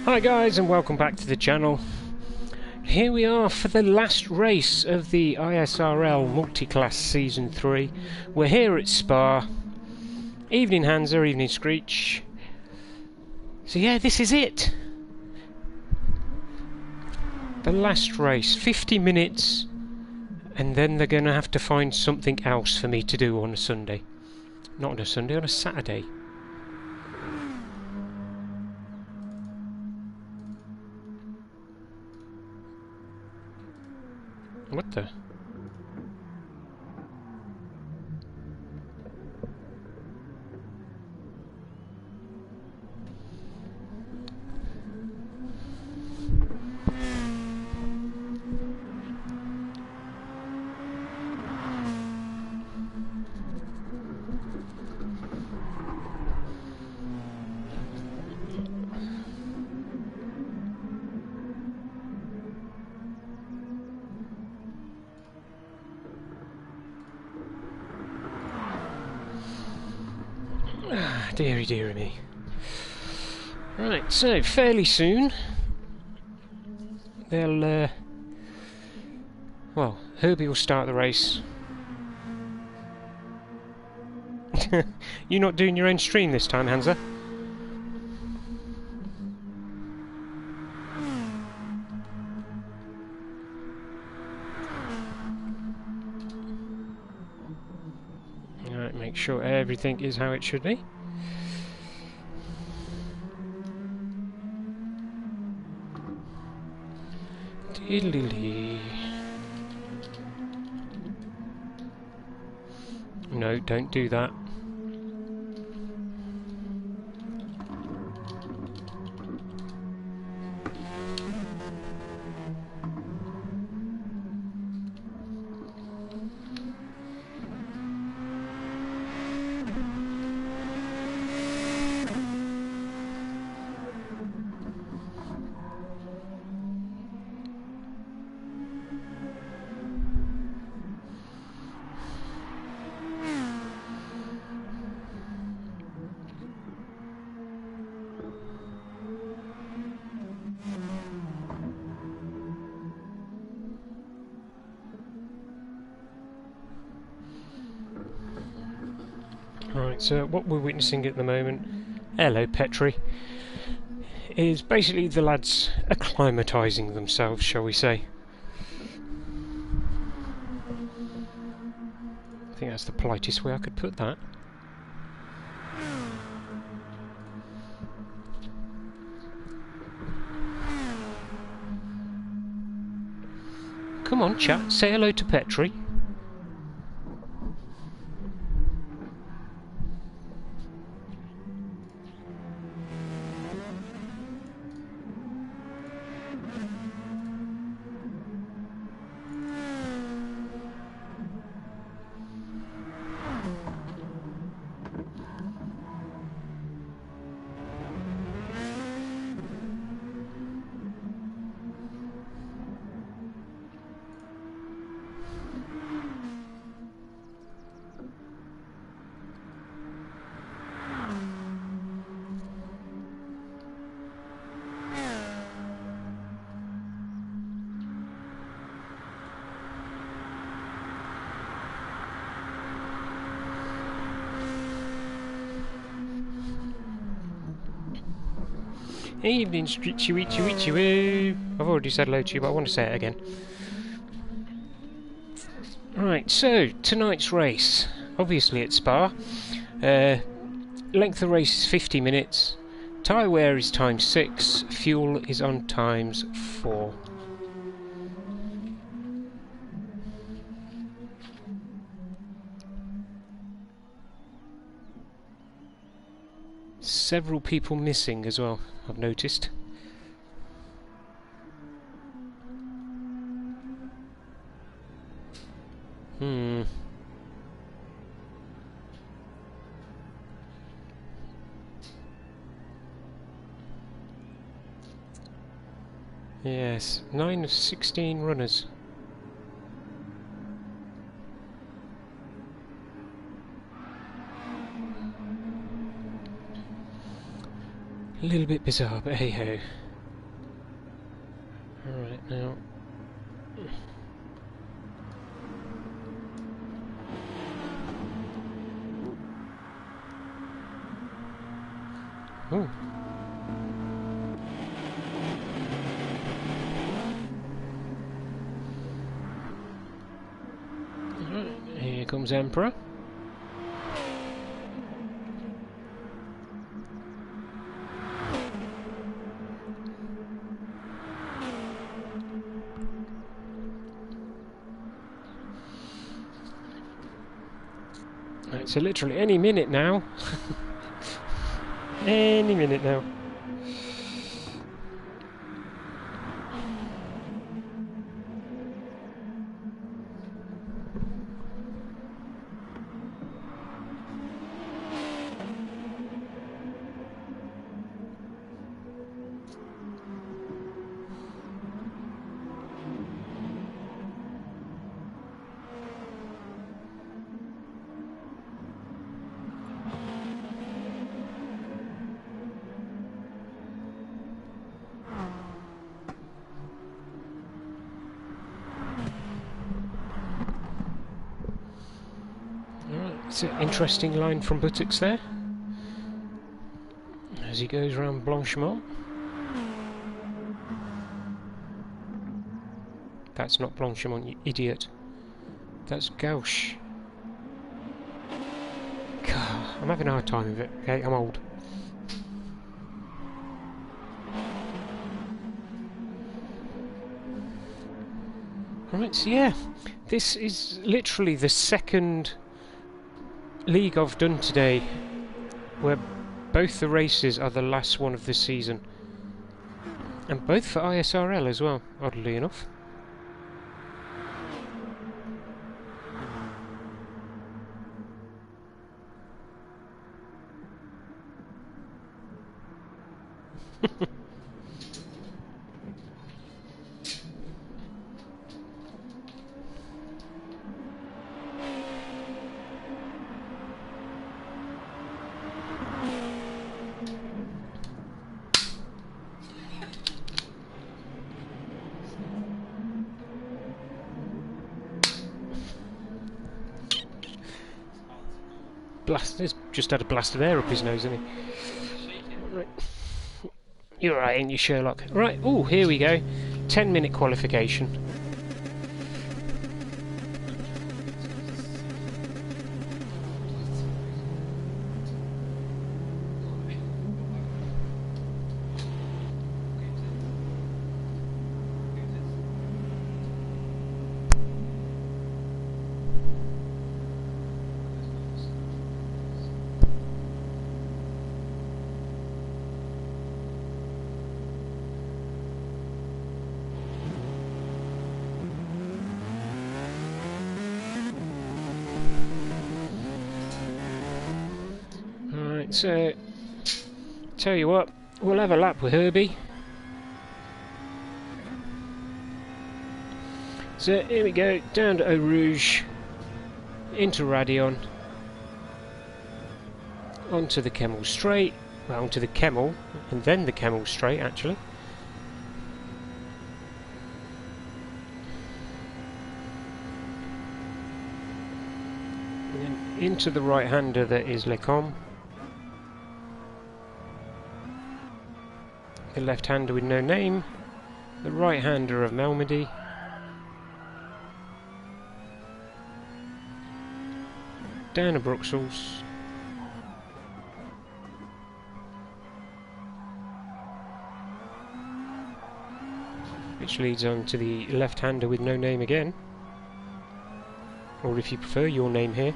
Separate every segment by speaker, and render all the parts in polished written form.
Speaker 1: Hi guys, and welcome back to the channel. Here we are for the last race of the Isrl Multiclass Season 3. We're here at Spa. Evening Hansa, evening Screech. So yeah, this is it. The last race, 50 minutes, and then they're going to have to find something else for me to do on a Sunday. Not on a Sunday, on a Saturday. What the? Ah, dearie, dearie me. Right, so fairly soon they'll, well, Herbie will start the race. You're not doing your own stream this time, Hansa? Alright, make sure everything is how it should be. Diddly. No, don't do that. Right, so what we're witnessing at the moment, hello Petri, is basically the lads acclimatising themselves, shall we say. I think that's the politest way I could put that. Come on, chat, say hello to Petri. Evening, Stritchy Weechy Weechy Woo! I've already said hello to you, but I want to say it again. Right, so, tonight's race. Obviously at Spa. Length of race is 50 minutes. Tyre wear is times 6. Fuel is on times 4. Several people missing as well, I've noticed. Yes, 9 of 16 runners. A little bit bizarre, but hey ho. Right now. Oh. Right, here comes Emperor. Right, so literally any minute now. Any minute now. It's an interesting line from Buttocks there, as he goes around Blanchemont. That's not Blanchemont, you idiot. That's Gauche. God, I'm having a hard time with it, okay? I'm old. Right, so yeah, this is literally the second league I've done today where both the races are the last one of the season, and both for ISRL as well, oddly enough. He's just had a blast of air up his nose, hasn't he? Right. You're right, ain't you, Sherlock? Right, oh, here we go. 10-minute qualification. So, tell you what, we'll have a lap with Herbie. So here we go, down to Eau Rouge, into Radion, onto the Kemmel Straight, well, onto the Kemmel, and then the Kemmel Straight actually. And then into the right-hander that is Lecombe. The left-hander with no name, the right-hander of Malmedy, down to Bruxelles, which leads on to the left-hander with no name again, or if you prefer, your name here.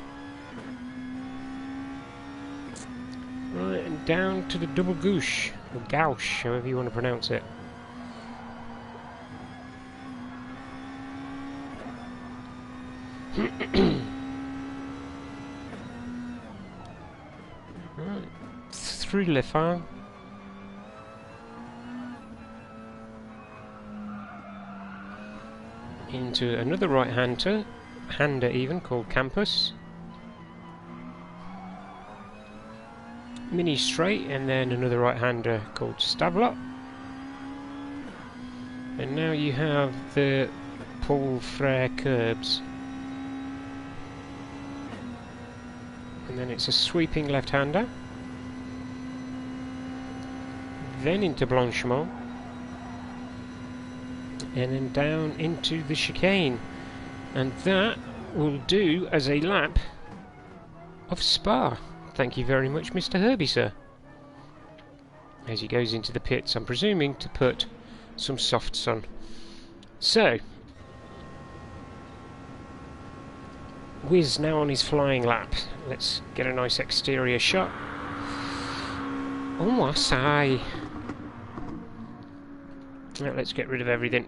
Speaker 1: Right, and down to the double gauche, or gauche, however you want to pronounce it. Right, through Le Phare. Into another right-hander, even, called Campus. Mini straight, and then another right-hander called Stavelot. And now you have the Paul Frere curbs. And then it's a sweeping left-hander. Then into Blanchimont. And then down into the chicane. And that will do as a lap of Spa. Thank you very much, Mr. Herbie, sir. As he goes into the pits, I'm presuming to put some soft sun. So, Wiz now on his flying lap. Let's get a nice exterior shot. Oh, I say. Now let's get rid of everything.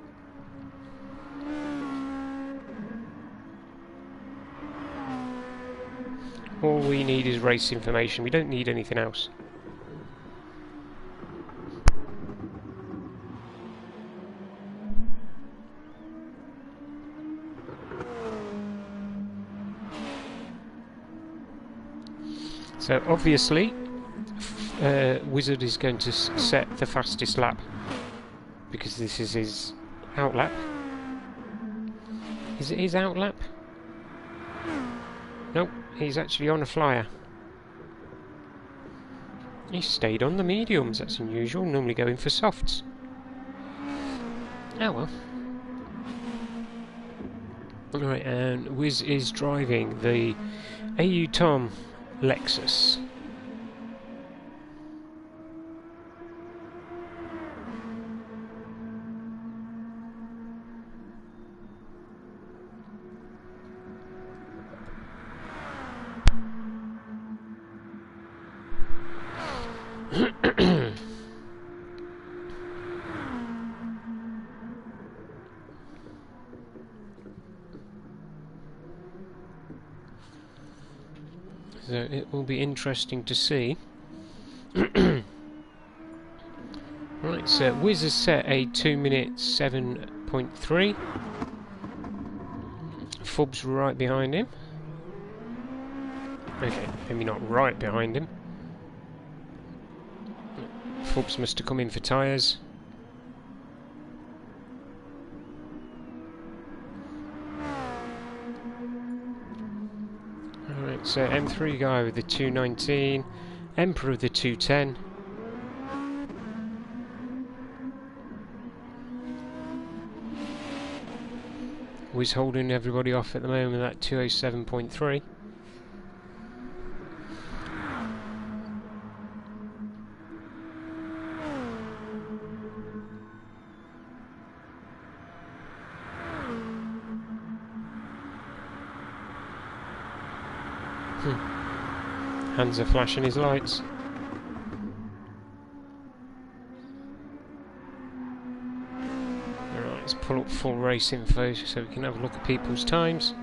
Speaker 1: All we need is race information. We don't need anything else. So obviously, Wizard is going to set the fastest lap because this is his outlap. Is it his outlap? Nope, he's actually on a flyer. He stayed on the mediums, that's unusual, normally going for softs. Oh well. Alright, and Wiz is driving the AU Tom Lexus. So it will be interesting to see. Right, so Wiz has set a 2-minute 7.3. Fub's right behind him. Okay, maybe not right behind him. Fubs must have come in for tyres. Alright, so M3 guy with the 219, Emperor with the 210. Wiz holding everybody off at the moment at 207.3. Hands are flashing his lights. Alright, let's pull up full race info so we can have a look at people's times.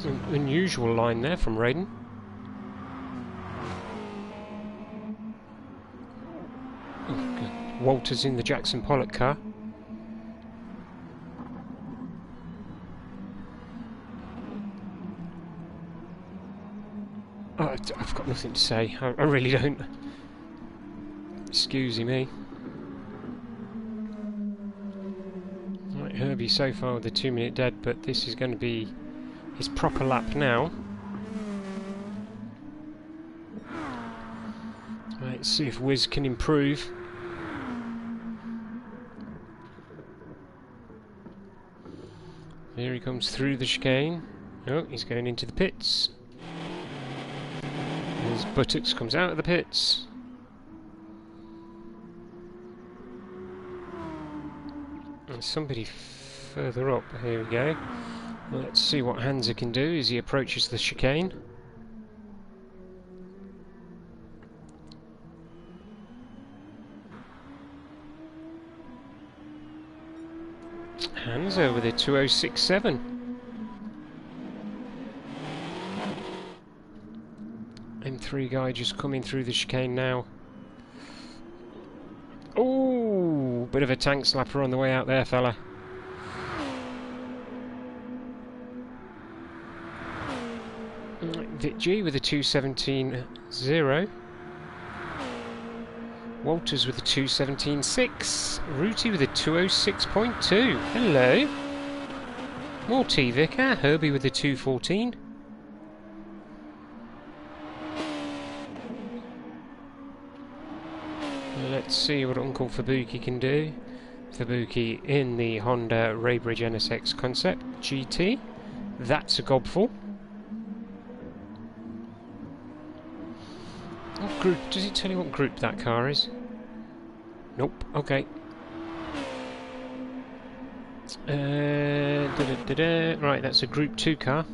Speaker 1: An unusual line there from Raiden. Walter's in the Jackson Pollock car. Oh, I've got nothing to say. I really don't. Excuse me. Right, Herbie so far with the 2-minute dead, but this is going to be his proper lap now. Right, let's see if Wiz can improve. Here he comes through the chicane. Oh, he's going into the pits. His buttocks comes out of the pits. And somebody further up. Here we go. Let's see what Hansa can do as he approaches the chicane. Hansa with a 2067. M3 guy just coming through the chicane now. Ooh, bit of a tank slapper on the way out there, fella. Vic G with a 2:17.0. Walters with a 2:17.6. Rooty with a 2:06.2. Hello. More T-Vicar. Herbie with a 2:14. Let's see what Uncle Fabuki can do. Fabuki in the Honda Raybridge NSX Concept GT. That's a gobful. What group? Does it tell you what group that car is? Nope. Okay. Right, that's a Group 2 car.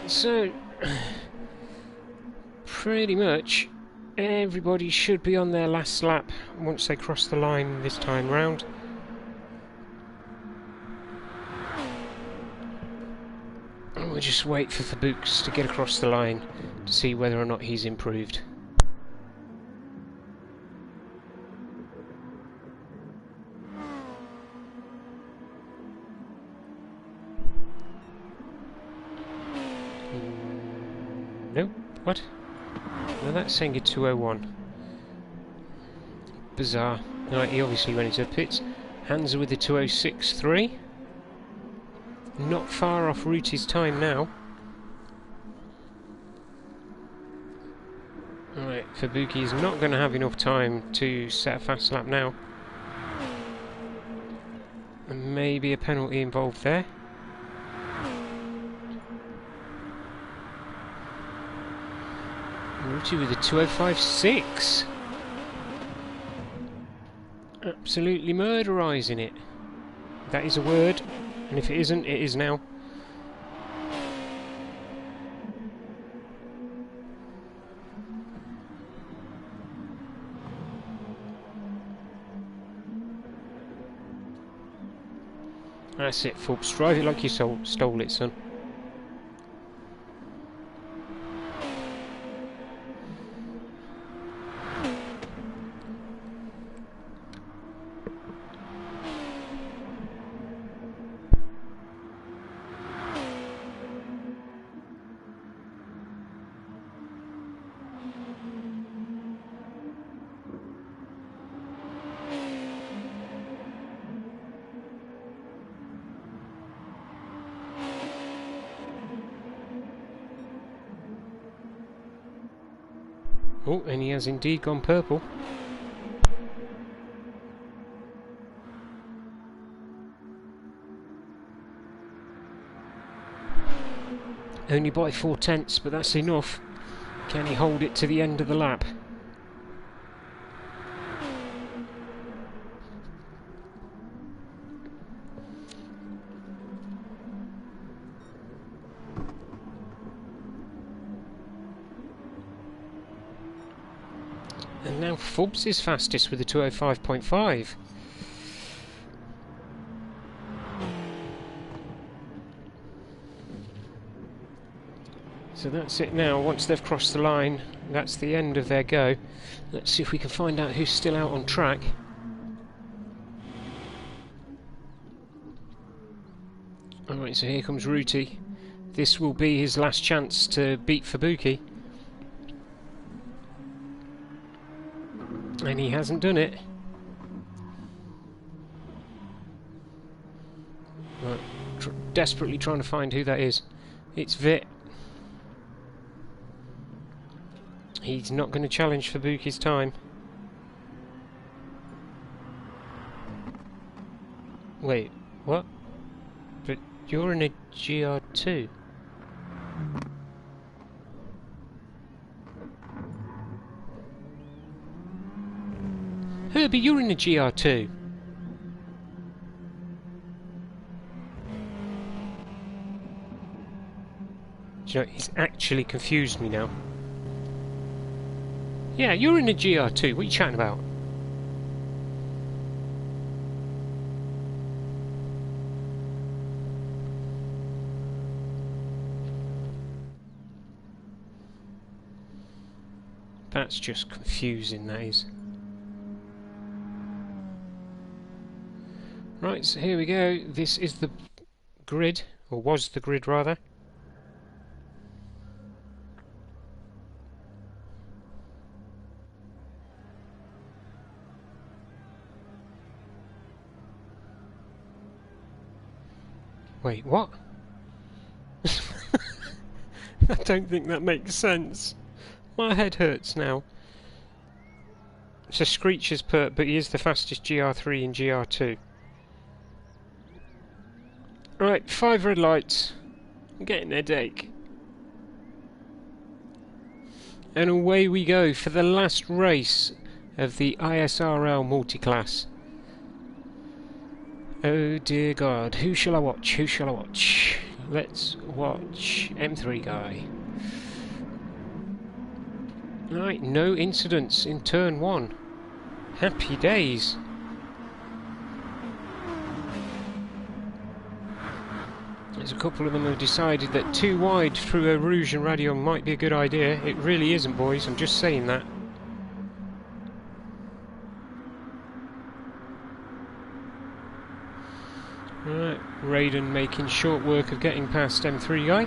Speaker 1: So, pretty much everybody should be on their last lap once they cross the line this time round. And we'll just wait for Fabuks to get across the line to see whether or not he's improved. Nope. What? No, that's saying a 2:01. Bizarre. Right, he obviously went into the pits. Hansa with a 2:06.3. Not far off Rooty's time now. Alright, Fabuki's not going to have enough time to set a fast lap now. And maybe a penalty involved there. Rooty with a 2:05.6. Absolutely murderising it. That is a word, and if it isn't, it is now. That's it, folks. Drive it like you stole it, son. Oh, and he has indeed gone purple. Only by 4/10, but that's enough. Can he hold it to the end of the lap? And now Forbes is fastest with a 2:05.5. So that's it now. Once they've crossed the line, that's the end of their go. Let's see if we can find out who's still out on track. Alright, so here comes Rooty. This will be his last chance to beat Fabuki. And he hasn't done it. Right, desperately trying to find who that is. It's Vit. He's not going to challenge Fabuki's time. Wait, what? But you're in a GR2. Herbie, you're in a GR2. Do you know, he's actually confused me now. Yeah, you're in a GR2. What are you chatting about? That's just confusing, that is. Right, so here we go. This is the grid, or was the grid rather. Wait, what? I don't think that makes sense. My head hurts now. It's a Screecher's pert, but he is the fastest GR3 and GR2. Right, 5 red lights. I'm getting a headache. And away we go for the last race of the Isrl multi-class. Oh dear God, who shall I watch? Who shall I watch? Let's watch M3 guy. Right, no incidents in turn 1. Happy days. There's a couple of them who have decided that too wide through a Rouge and Radio might be a good idea. It really isn't, boys, I'm just saying that. Right, Raiden making short work of getting past M3 guy.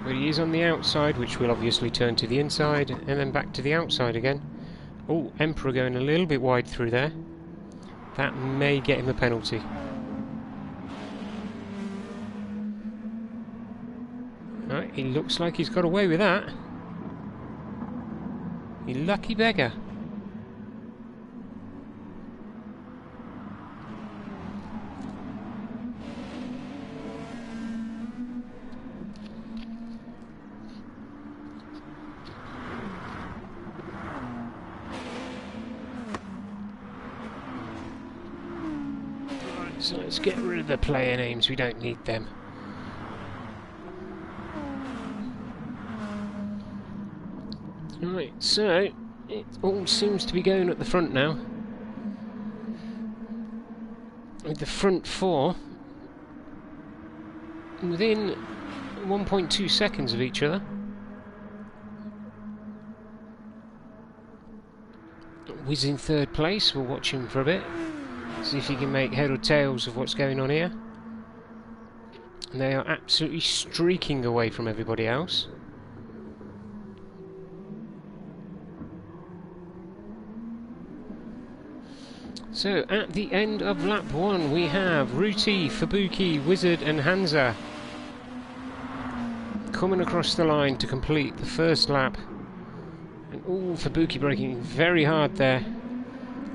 Speaker 1: But he is on the outside, which will obviously turn to the inside, and then back to the outside again. Oh, Emperor going a little bit wide through there. That may get him a penalty. Right, he looks like he's got away with that. You lucky beggar. So let's get rid of the player names, we don't need them. Right, so it all seems to be going at the front now. With the front 4 within 1.2 seconds of each other. Wiz in 3rd place, we'll watch him for a bit. See if he can make head or tails of what's going on here. And they are absolutely streaking away from everybody else. So at the end of lap 1 we have Ruti, Fubuki, Wizard and Hansa coming across the line to complete the first lap. And ooh, Fubuki braking very hard there.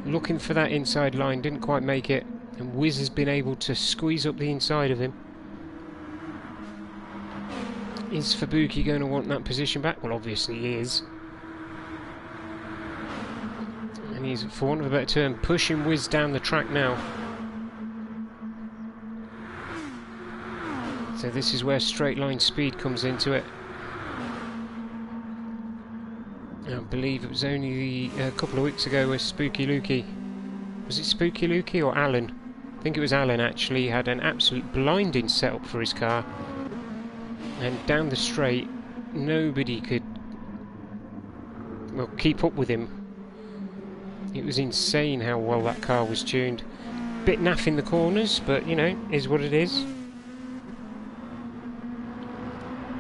Speaker 1: Looking for that inside line, didn't quite make it, and Wiz has been able to squeeze up the inside of him. Is Fubuki going to want that position back? Well, obviously he is. And he's, for want of a better term, pushing Wiz down the track now. So this is where straight line speed comes into it. I believe it was only a couple of weeks ago where Spooky Lukey, was it Spooky Lukey or Alan? I think it was Alan actually, he had an absolute blinding setup for his car. And down the straight, nobody could, well, keep up with him. It was insane how well that car was tuned. Bit naff in the corners, but you know, is what it is.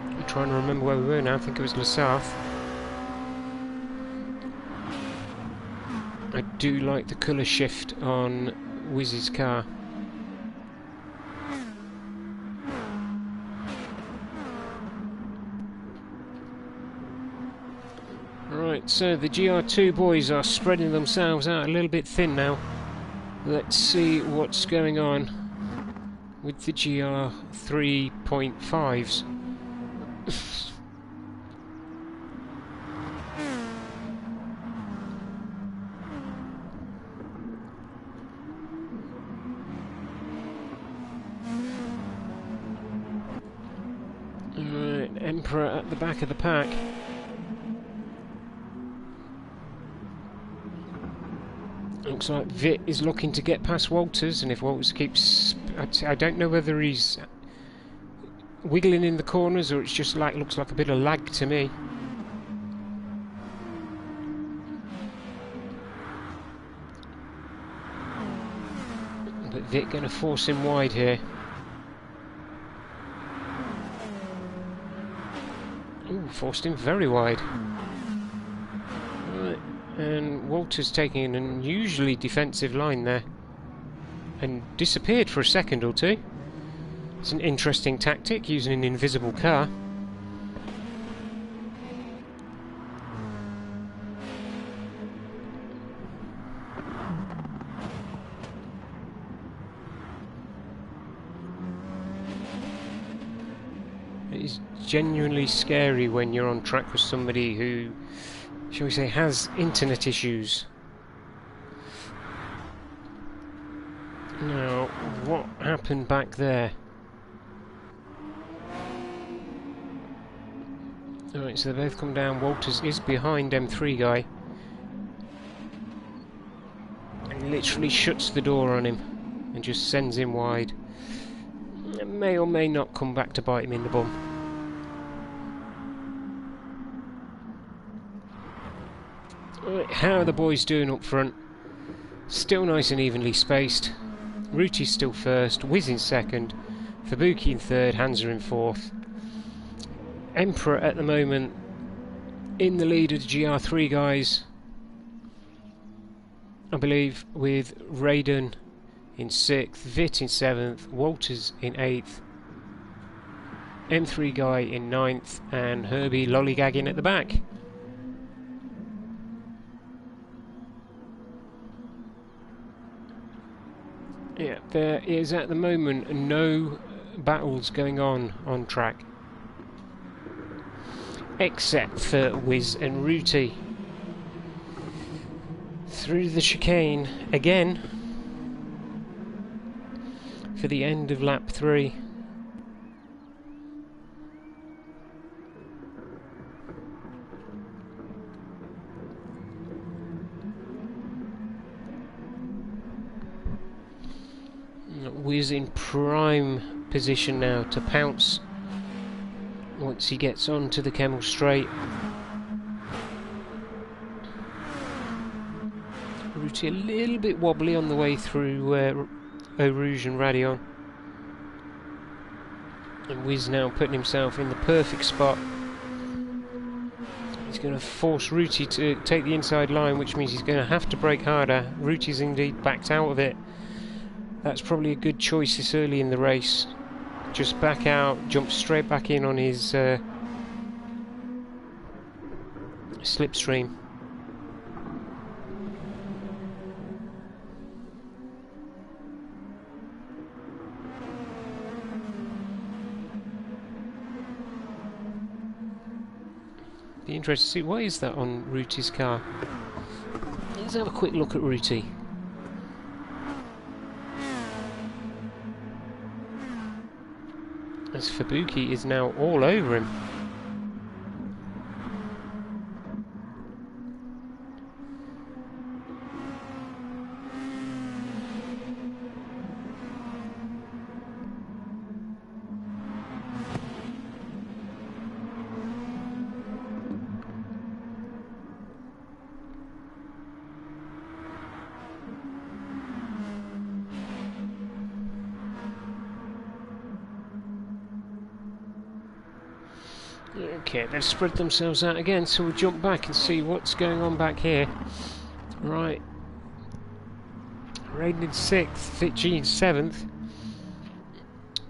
Speaker 1: I'm trying to remember where we were now, I think it was Lasarth. I do like the colour shift on Wiz's car. Right, so the GR2 boys are spreading themselves out a little bit thin now. Let's see what's going on with the GR 3.5s. Emperor at the back of the pack. Looks like Vit is looking to get past Walters, and if Walters keeps... I don't know whether he's wiggling in the corners or it's just like looks like a bit of lag to me. But Vit going to force him wide here. Ooh, forced him very wide. Right. And Walter's taking an unusually defensive line there and disappeared for a second or two. It's an interesting tactic, using an invisible car. It is genuinely scary when you're on track with somebody who, shall we say, has internet issues. Now, what happened back there? Alright, so they both come down. Walters is behind M3 guy. And literally shuts the door on him and just sends him wide. It may or may not come back to bite him in the bum. Right, how are the boys doing up front? Still nice and evenly spaced. Ruti's still first, Wiz in second, Fabuki in third, Hansa in fourth. Emperor at the moment in the lead of the GR3 guys, I believe, with Raiden in sixth, Vit in seventh, Walters in eighth, M3 guy in ninth, and Herbie lollygagging at the back. Yeah, there is at the moment no battles going on track, except for Wiz and Ruti. Through the chicane again for the end of lap 3. Wiz in prime position now to pounce once he gets onto the Kemmel straight. Ruti a little bit wobbly on the way through Eau Rouge and Radion. And Wiz now putting himself in the perfect spot. He's going to force Ruti to take the inside line, which means he's going to have to brake harder. Ruti's indeed backed out of it. That's probably a good choice this early in the race. Just back out, jump straight back in on his slipstream. Be interested to see what is that on Ruti's car. Let's have a quick look at Ruti. As Fabuki is now all over him. Okay, they've spread themselves out again, so we'll jump back and see what's going on back here. Right. Raiden in 6th, Fit G in 7th.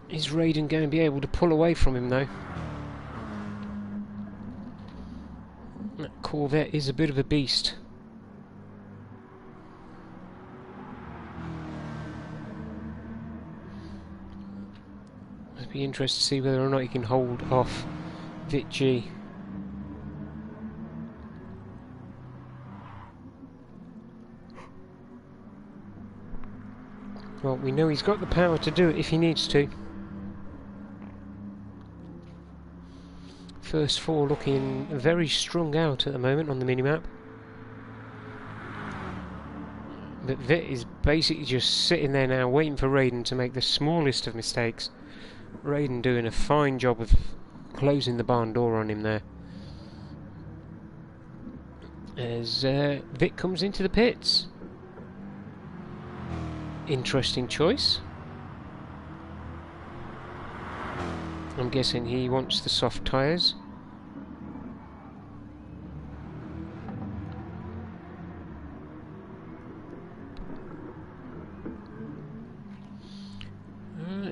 Speaker 1: Is Raiden going to be able to pull away from him though? That Corvette is a bit of a beast. It'd be interesting to see whether or not he can hold off Vit G. Well, we know he's got the power to do it if he needs to. First four looking very strung out at the moment on the minimap. But Vit is basically just sitting there now waiting for Raiden to make the smallest of mistakes. Raiden doing a fine job of closing the barn door on him there. As Vit comes into the pits. Interesting choice. I'm guessing he wants the soft tyres.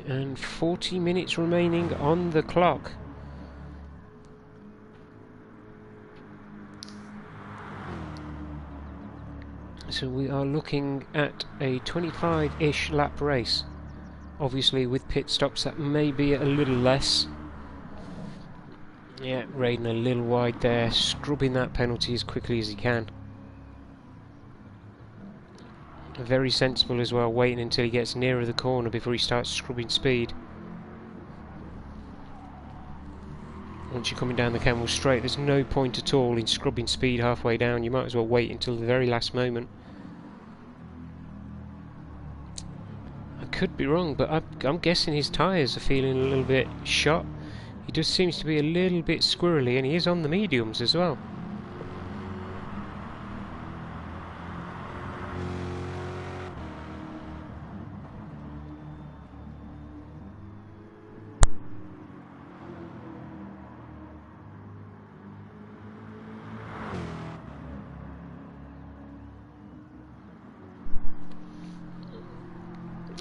Speaker 1: And 40 minutes remaining on the clock. So we are looking at a 25-ish lap race. Obviously with pit stops that may be a little less. Yeah, Raiden a little wide there, scrubbing that penalty as quickly as he can. Very sensible as well, waiting until he gets nearer the corner before he starts scrubbing speed. Once you're coming down the Camel straight, there's no point at all in scrubbing speed halfway down. You might as well wait until the very last moment. I could be wrong, but I'm guessing his tyres are feeling a little bit shot. He just seems to be a little bit squirrely, and he is on the mediums as well.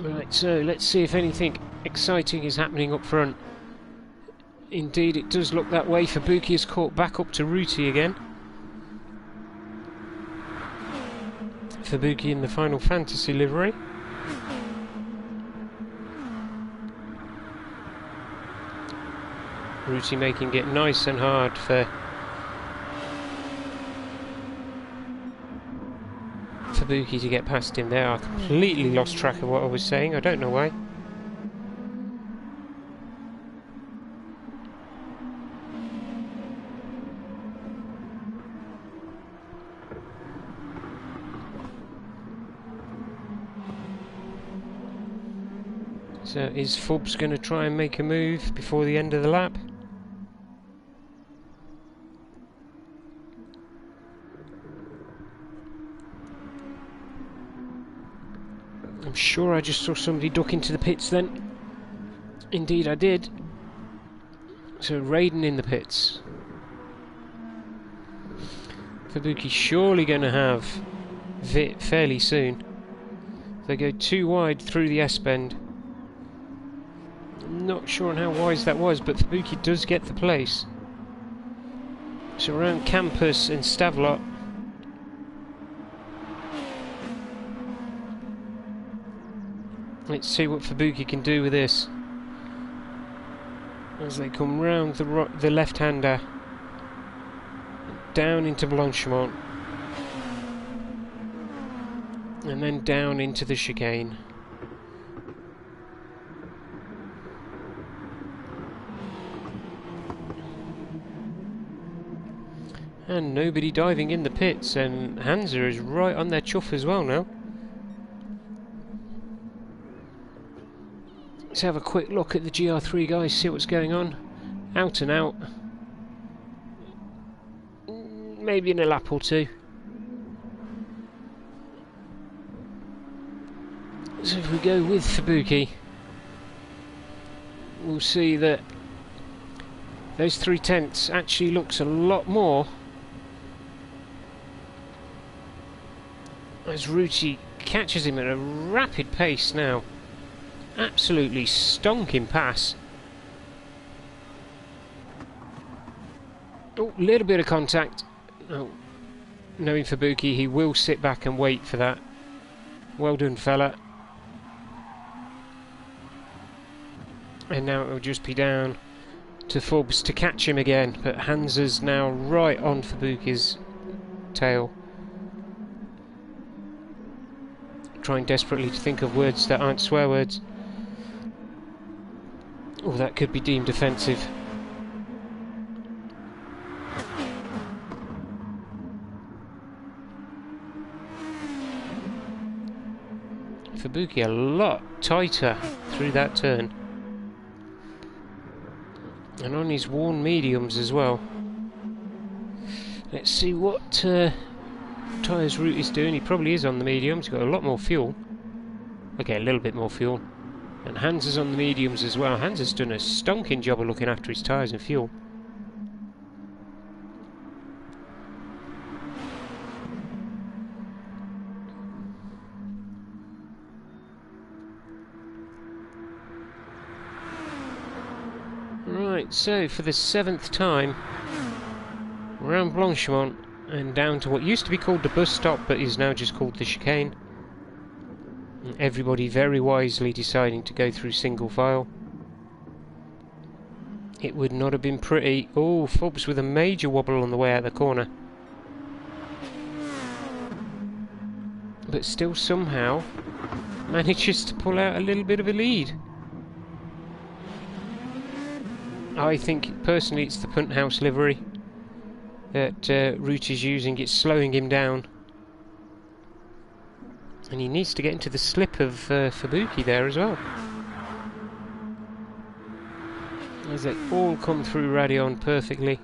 Speaker 1: Right, so let's see if anything exciting is happening up front. Indeed, it does look that way. Fubuki is caught back up to Ruti again. Fubuki in the Final Fantasy livery. Ruti making it nice and hard for Fubuki to get past him there. I completely lost track of what I was saying. I don't know why. So is Fubs going to try and make a move before the end of the lap? I'm sure I just saw somebody duck into the pits then. Indeed I did. So Raiden in the pits. Fubuki's surely going to have Vit fairly soon. They go too wide through the S-bend. I'm not sure on how wise that was, but Fubuki does get the place. So around Campus and Stavlot. Let's see what Fubuki can do with this. As they come round the left-hander. Down into Blanchimont. And then down into the chicane. And nobody diving in the pits, and Hansa is right on their chuff as well now. Let's have a quick look at the GR3 guys, see what's going on. Out and out. Maybe in a lap or two. So if we go with Fubuki, we'll see that those 3/10 actually looks a lot more as Ruti catches him at a rapid pace now. Absolutely stonking pass. Oh, little bit of contact. Oh, knowing Fubuki, he will sit back and wait for that. Well done, fella. And now it will just be down to Fubs to catch him again, but Hansa's now right on Fubuki's tail. Trying desperately to think of words that aren't swear words. Oh, that could be deemed offensive. Fubuki a lot tighter through that turn. And on his worn mediums as well. Let's see what tyres Root is doing. He probably is on the mediums. He's got a lot more fuel. Okay, a little bit more fuel. And Hans is on the mediums as well. Hans has done a stonking job of looking after his tyres and fuel. Right, so for the 7th time, around Blanchemont and down to what used to be called the bus stop but is now just called the chicane. And everybody very wisely deciding to go through single file. It would not have been pretty. Oh, Fobbs with a major wobble on the way out the corner. But still somehow manages to pull out a little bit of a lead. I think personally it's the punt house livery that Root is using. It's slowing him down. And he needs to get into the slip of Fubuki there as well. As they all come through Radion perfectly.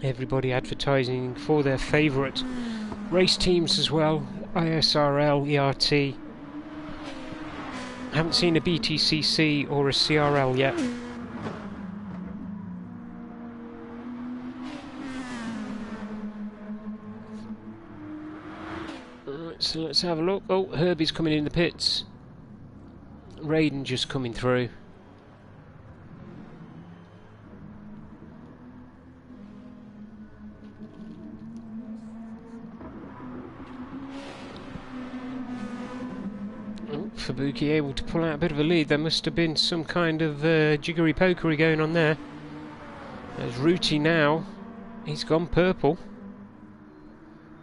Speaker 1: Everybody advertising for their favourite race teams as well. ISRL, ERT. Haven't seen a BTCC or a CRL yet. Alright, so let's have a look. Oh, Herbie's coming in the pits. Raiden just coming through. Fubuki able to pull out a bit of a lead. There must have been some kind of jiggery-pokery going on there. There's Rooty now. He's gone purple.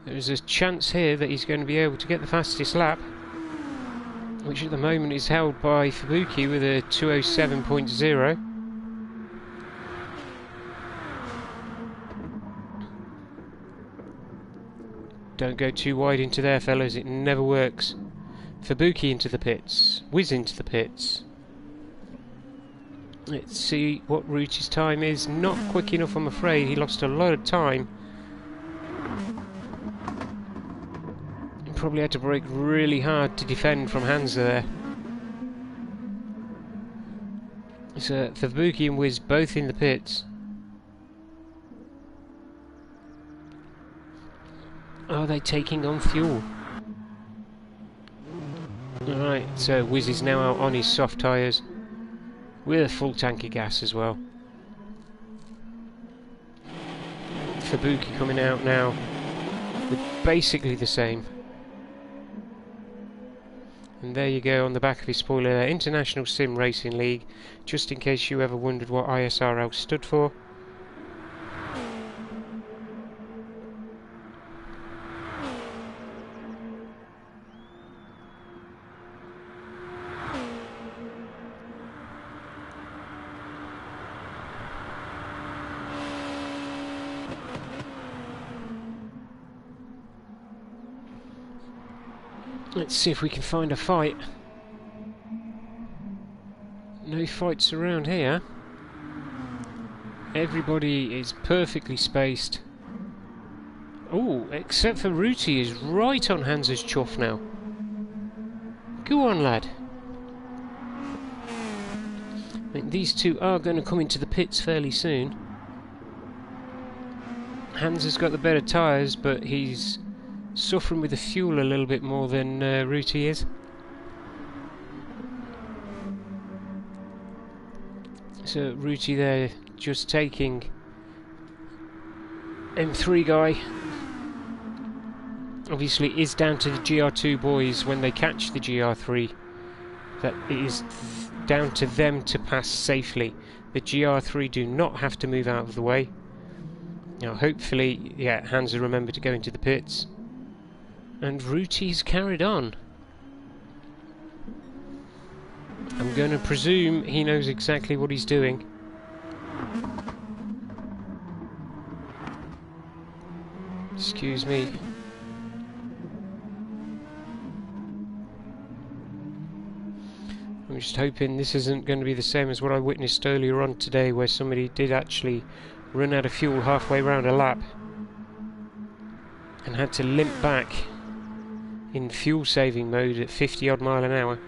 Speaker 1: There's a chance here that he's going to be able to get the fastest lap, which at the moment is held by Fubuki with a 2:07.0. Don't go too wide into there, fellas. It never works. Fubuki into the pits. Whiz into the pits. Let's see what Rooty's time is. Not quick enough, I'm afraid. He lost a lot of time. He probably had to brake really hard to defend from Hansa there. So Fubuki and Whiz both in the pits. Are they taking on fuel? Alright, so Whiz is now out on his soft tyres with a full tank of gas as well. Fubuki coming out now with basically the same. And there you go on the back of his spoiler there, International Sim Racing League, just in case you ever wondered what ISRL stood for. Let's see if we can find a fight. No fights around here. Everybody is perfectly spaced. Oh, except for Rooty is right on Hansa's chuff now. Go on, lad. I think these two are going to come into the pits fairly soon. Hansa's got the better tyres, but he's suffering with the fuel a little bit more than Rooty is. So Rooty there just taking M3 guy. Obviously is down to the GR2 boys when they catch the GR3 that it is down to them to pass safely. The GR3 do not have to move out of the way. Now hopefully, yeah, Hans will remember to go into the pits. And Ruti's carried on. I'm going to presume he knows exactly what he's doing. Excuse me. I'm just hoping this isn't going to be the same as what I witnessed earlier on today, where somebody did actually run out of fuel halfway round a lap and had to limp back in fuel saving mode at 50 odd mile an hour.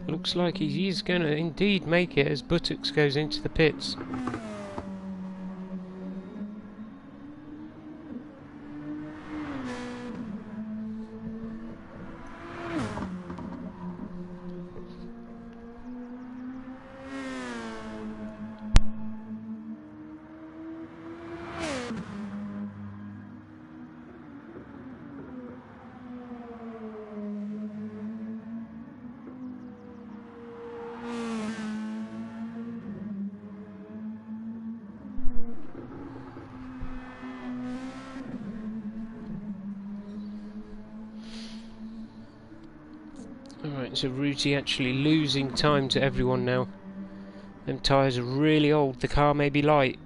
Speaker 1: Looks like he is going to indeed make it as Buttocks goes into the pits. Alright, so Ruti actually losing time to everyone now. Them tyres are really old, the car may be light.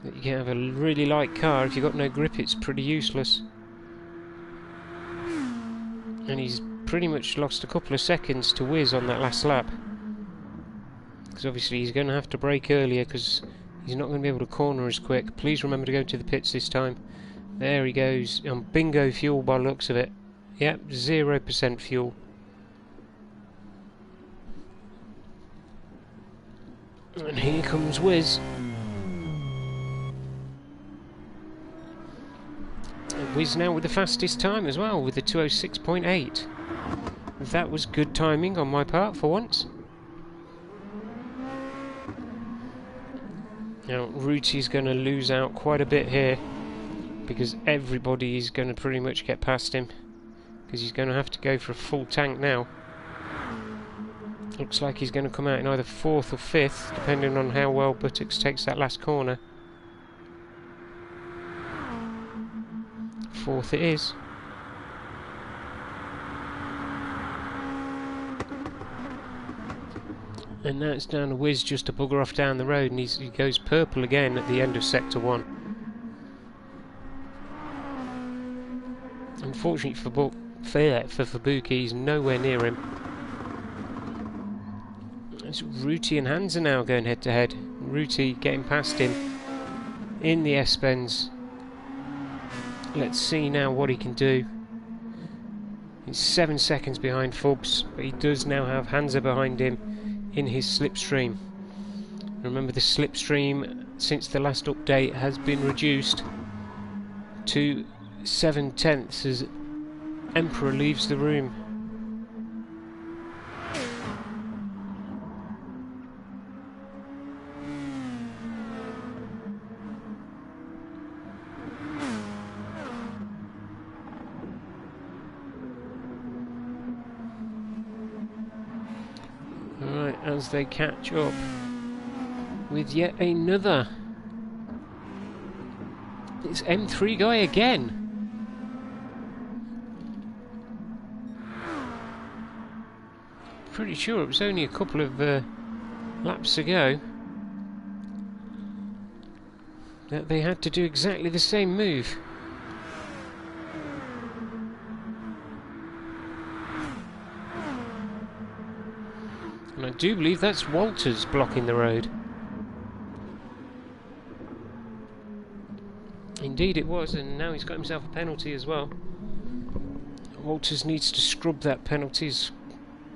Speaker 1: But you can have a really light car, if you've got no grip it's pretty useless. And he's pretty much lost a couple of seconds to whiz on that last lap. Because obviously he's going to have to brake earlier because he's not going to be able to corner as quick. Please remember to go to the pits this time. There he goes, on bingo fuel by the looks of it. Yep, 0% fuel. And here comes Wiz. And Wiz now with the fastest time as well, with the 2:06.8. That was good timing on my part for once. Now Ruti's going to lose out quite a bit here, because everybody is going to pretty much get past him. Because he's going to have to go for a full tank now. Looks like he's going to come out in either 4th or 5th, depending on how well Buttocks takes that last corner. 4th it is. And now it's down to Wiz just to bugger off down the road, and he goes purple again at the end of Sector 1. Unfortunately for Fabuki, he's nowhere near him. It's Ruti and Hans are now going head to head. Ruti getting past him in the S-bends. Let's see now what he can do. He's 7 seconds behind Fubs, but he does now have Hansa behind him in his slipstream. Remember, the slipstream since the last update has been reduced to 7/10 as Emperor leaves the room. Alright, as they catch up with yet another. It's M3 guy again. Pretty sure it was only a couple of laps ago that they had to do exactly the same move. And I do believe that's Walters blocking the road. Indeed it was, and now he's got himself a penalty as well. Walters needs to scrub that penalties.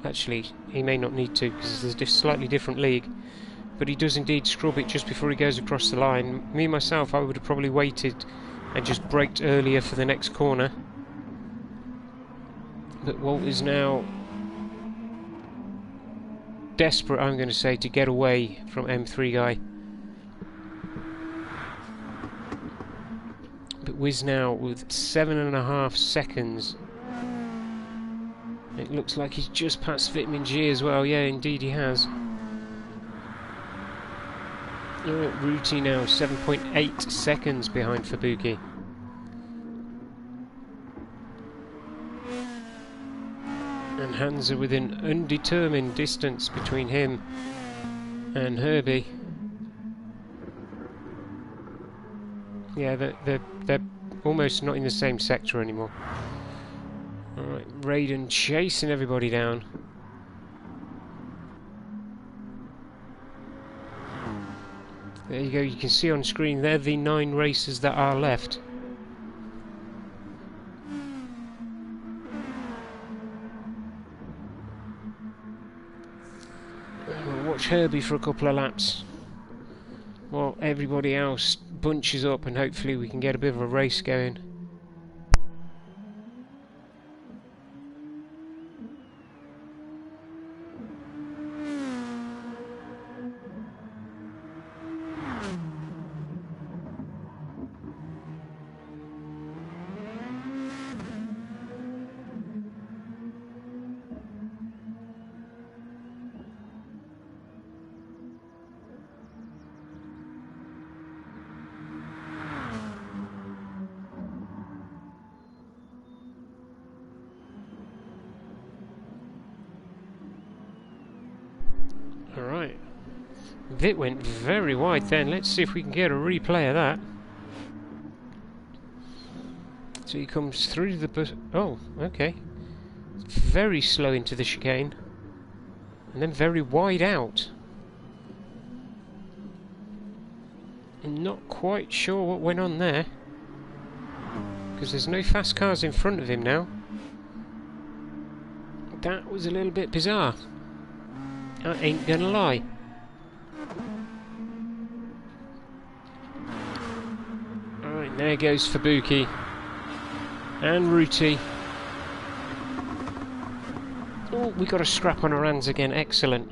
Speaker 1: Actually, he may not need to, because there's a slightly different league. but he does indeed scrub it just before he goes across the line. Me myself, I would have probably waited and just braked earlier for the next corner. But Walt is now desperate, I'm going to say, to get away from M3 guy. But Wiz now with 7.5 seconds. It looks like he's just passed Vitamin G as well. Yeah, indeed he has. Ruti now 7.8 seconds behind Fubuki. And Hansa with an undetermined distance between him and Herbie. Yeah, they're almost not in the same sector anymore. Alright, Raiden chasing everybody down. There you go, you can see on screen, they're the 9 racers that are left. We'll watch Herbie for a couple of laps while everybody else bunches up, and hopefully we can get a bit of a race going. Alright, Vit went very wide then. Let's see if we can get a replay of that. So he comes through the bus. Oh, okay. Very slow into the chicane. And then very wide out. I'm not quite sure what went on there, because there's no fast cars in front of him now. That was a little bit bizarre. I ain't gonna lie. Alright, there goes Fubuki. And Ruti. Oh, we got a scrap on our hands again, excellent.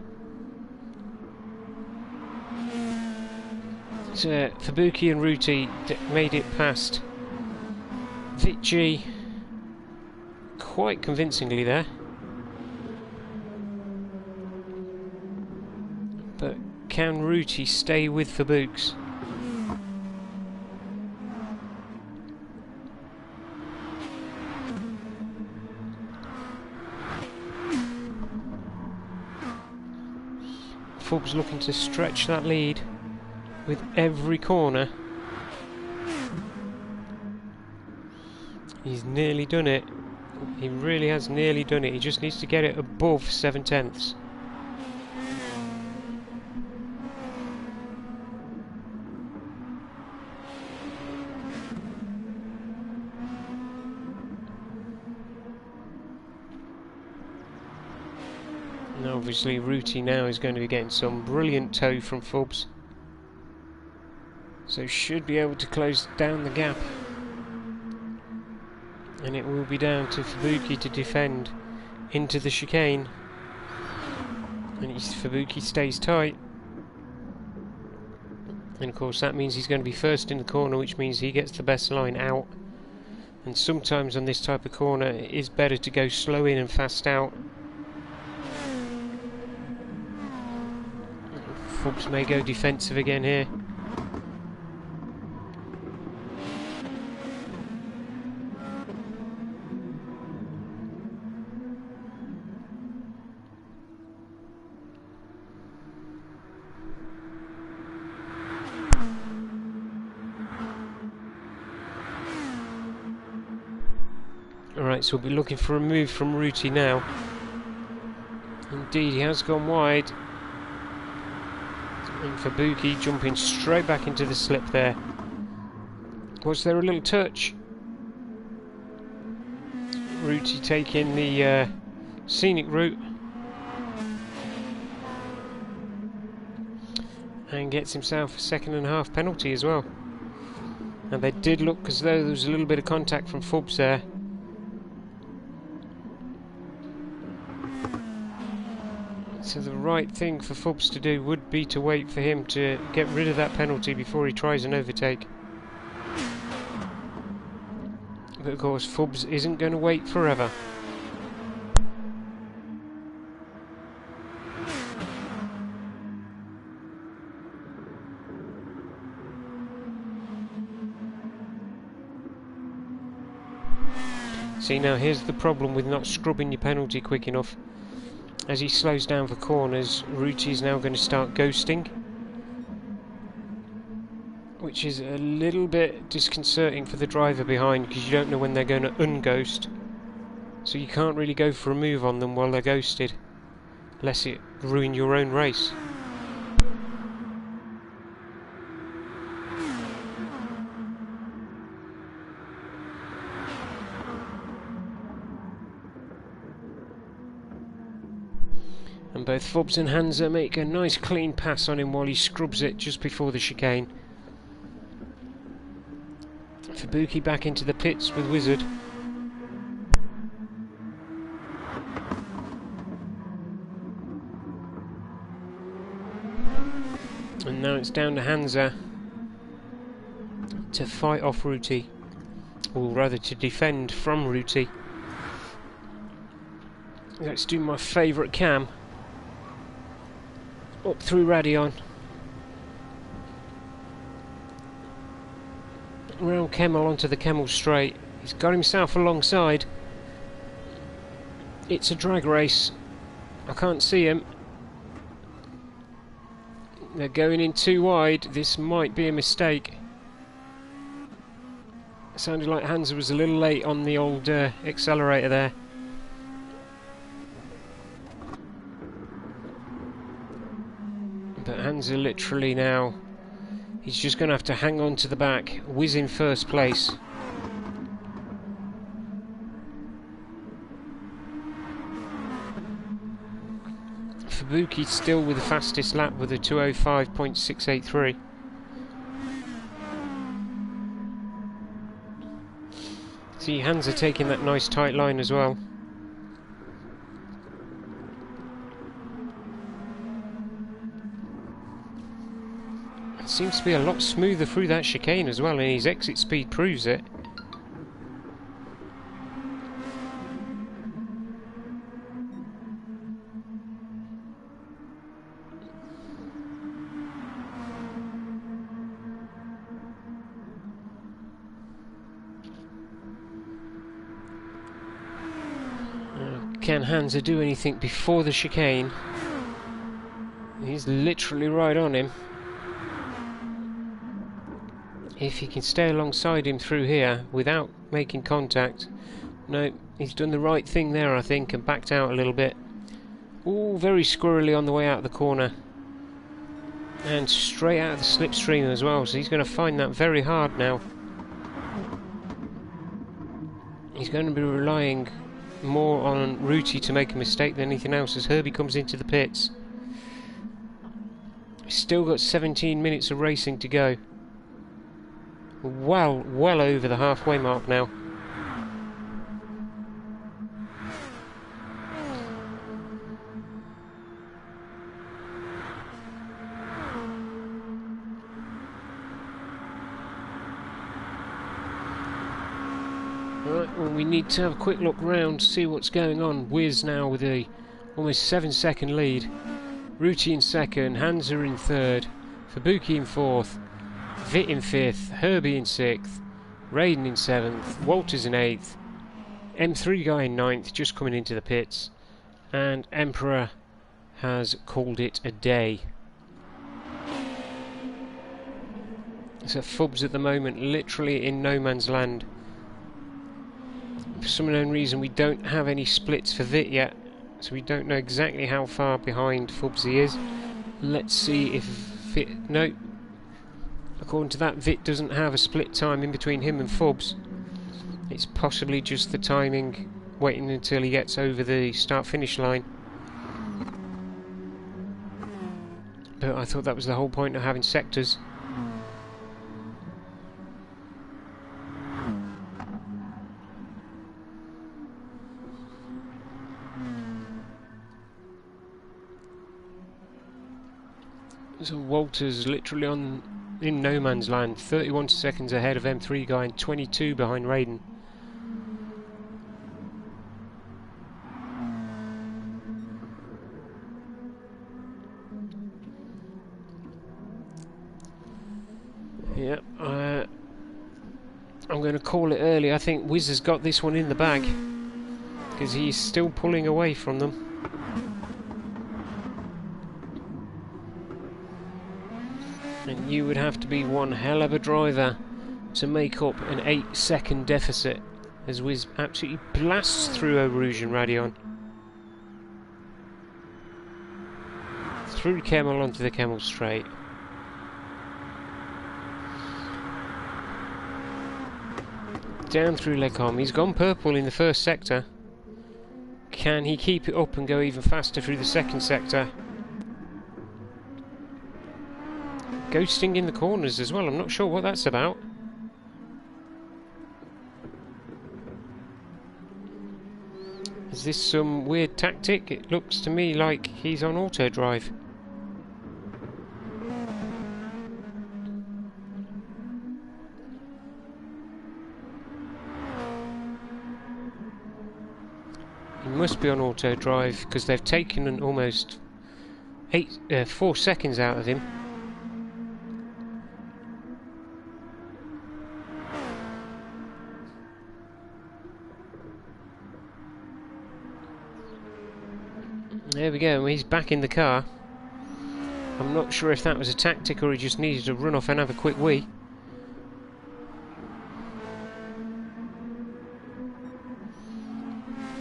Speaker 1: So, Fubuki and Ruti made it past Vitji quite convincingly there. But can Ruti stay with Fubuks? Fub's looking to stretch that lead with every corner. He's nearly done it. He really has nearly done it. He just needs to get it above 7/10. And obviously Ruti now is going to be getting some brilliant tow from Fubs, so should be able to close down the gap, and it will be down to Fubuki to defend into the chicane. And Fubuki stays tight, and of course that means he's going to be first in the corner, which means he gets the best line out. And sometimes on this type of corner it is better to go slow in and fast out. Fubs may go defensive again here. Alright, so we'll be looking for a move from Ruti now. Indeed, he has gone wide. And Fubuki jumping straight back into the slip there. Was there a little touch? Ruti taking the scenic route. and gets himself a 2.5 penalty as well. And they did look as though there was a little bit of contact from Fubs there. So the right thing for Fubs to do would be to wait for him to get rid of that penalty before he tries an overtake. But of course Fubs isn't going to wait forever. See, now here's the problem with not scrubbing your penalty quick enough. As he slows down for corners, Rucci's now going to start ghosting, which is a little bit disconcerting for the driver behind, because you don't know when they're going to unghost, so you can't really go for a move on them while they're ghosted, lest it ruin your own race. And both Fubs and Hansa make a nice clean pass on him while he scrubs it just before the chicane. Fubuki back into the pits with Wizard. And now it's down to Hansa to fight off Ruti, or rather to defend from Ruti. Let's do my favourite cam. Up through Radion, around Kemmel onto the Kemmel straight. He's got himself alongside. It's a drag race. I can't see him. They're going in too wide. This might be a mistake. It sounded like Hansa was a little late on the old accelerator there. But Hansa literally now, he's just going to have to hang on to the back. Whiz in first place. Fubuki still with the fastest lap with a 2:05.683. See, Hansa taking that nice tight line as well. It seems to be a lot smoother through that chicane as well, and his exit speed proves it. Can Hansa do anything before the chicane? He's literally right on him. If he can stay alongside him through here without making contact. No, he's done the right thing there, I think, and backed out a little bit. Ooh, very squirrely on the way out of the corner. And straight out of the slipstream as well, so he's going to find that very hard now. He's going to be relying more on Ruti to make a mistake than anything else as Herbie comes into the pits. He's still got 17 minutes of racing to go. Well over the halfway mark now. Right, well, we need to have a quick look round to see what's going on. Wiz now with a almost 7-second lead. Ruti in second, Hansa in third, Fubuki in fourth, Vit in fifth, Herbie in sixth, Raiden in seventh, Walters in eighth, M3 guy in ninth, just coming into the pits, and Emperor has called it a day. So Fubs at the moment literally in no man's land. For some unknown reason we don't have any splits for Vit yet, so we don't know exactly how far behind Fubs he is. Let's see if Vit... no. According to that, Vit doesn't have a split time in between him and Fubs. It's possibly just the timing, waiting until he gets over the start-finish line. But I thought that was the whole point of having sectors. So Walter's literally in no man's land, 31 seconds ahead of M3 guy and 22 behind Raiden. Yep, I'm going to call it early. I think Wiz has got this one in the bag because he's still pulling away from them. And you would have to be one hell of a driver to make up an 8-second deficit as Wiz absolutely blasts through Eau Rouge and Radion. Through Kemmel onto the Kemmel straight. Down through Lecom. He's gone purple in the first sector. Can he keep it up and go even faster through the second sector? Ghosting in the corners as well. I'm not sure what that's about. Is this some weird tactic? It looks to me like he's on auto drive. He must be on auto drive because they've taken an almost 4 seconds out of him. There we go, he's back in the car. I'm not sure if that was a tactic or he just needed to run off and have a quick wee.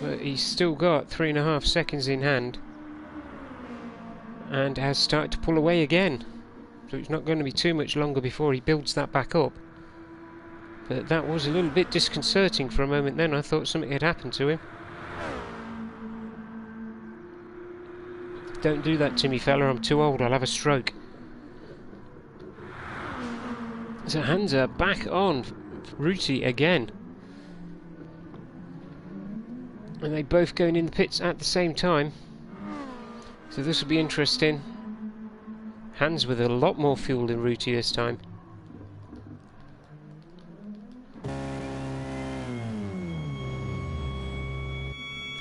Speaker 1: But he's still got 3.5 seconds in hand and has started to pull away again. So it's not going to be too much longer before he builds that back up. But that was a little bit disconcerting for a moment then. I thought something had happened to him. Don't do that to me, fella, I'm too old, I'll have a stroke. So Hansa back on Ruti again. And they both going in the pits at the same time. So this will be interesting. Hans with a lot more fuel than Ruti this time.